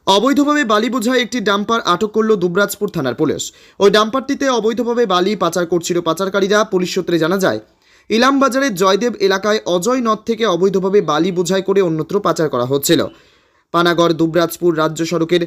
অবৈধভাবে বালি বোঝাই একটি ডাম্পার আটক করল দুবরাজপুর থানার পুলিশ। ওই ডাম্পারটিতে অবৈধভাবে বালি পাচার করছিল পাচারকারীরা। পুলিশ সূত্রে জানা যায়, ইলামবাজারের জয়দেব এলাকায় অজয় নদ থেকে অবৈধভাবে বালি বোঝাই করে অন্যত্র পাচার করা হচ্ছিল। পানাগড় দুবরাজপুর রাজ্য সড়কের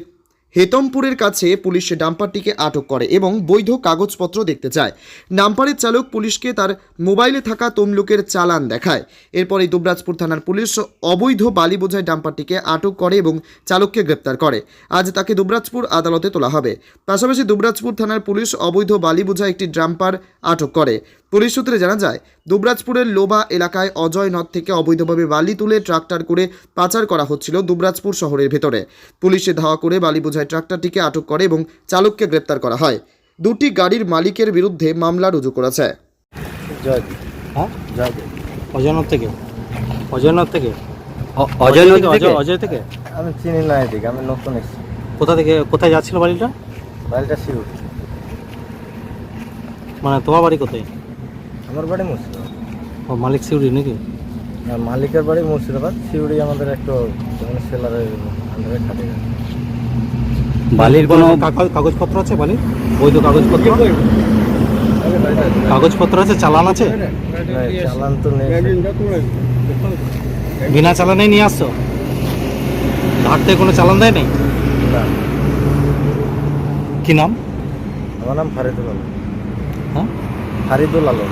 হেতমপুরের কাছে পুলিশ ডাম্পারটিকে আটক করে এবং বৈধ কাগজপত্র দেখতে চায়। ডাম্পারের চালক পুলিশকে তার মোবাইলে থাকা তমলুকের চালান দেখায়। এরপরে দুবরাজপুর থানার পুলিশ অবৈধ বালি বোঝাই ডাম্পারটিকে আটক করে এবং চালককে গ্রেপ্তার করে। আজ তাকে দুবরাজপুর আদালতে তোলা হবে। পাশাপাশি দুবরাজপুর থানার পুলিশ অবৈধ বালি বোঝাই একটি ডাম্পার আটক করে। পুলিশ সূত্রে জানা যায়, দুবরাজপুরের লোবা এলাকায় অজয় নদ থেকে অবৈধভাবে বালি তুলে ট্রাক্টর করে পাচার করা হচ্ছিল দুবরাজপুর শহরের ভেতরে। পুলিশে ধাওয়া করে বালি বোঝাই ট্রাক্টরটিকে আটক করে এবং চালককে গ্রেপ্তার করা হয়। দুটি গাড়ির মালিকের বিরুদ্ধে মামলা রুজু করেছে। হ্যাঁ অজয়নগর থেকে অজয়নগর থেকে অজয় থেকে আমি চিনি না এদিকে, আমি নতুন এসেছি। কোথায় যাচ্ছিল বাড়িটা? বাড়িটা শিউর। মানে তোমার বাড়ি কোথায়? আমার বাড়ি মুর্শিদাবাদ। ও মালিক সিউড়ি নাকি? না, মালিকের বাড়ি মুর্শিদাবাদ, শিউড়ি আমাদের একটু সেলারের আন্ডারে খাটে। বালির কোনো কাগজপত্র আছে? বালির বৈধ কাগজপত্র আছে? চালান আছে? চালান তো নেই। বিনা চালানে নিয়ে আসছো? ধার থেকে কোনো চালান দেয় নাই? না। কি নাম? আমার নাম ফারিদুল আলম। হ্যাঁ, ফারিদুল আলম।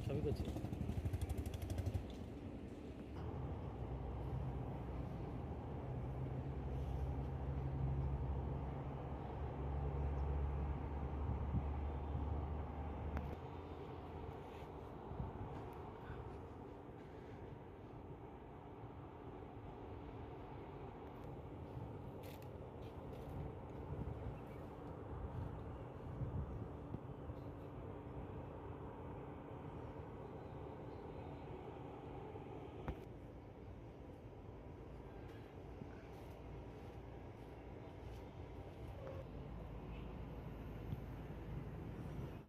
সবই করছি।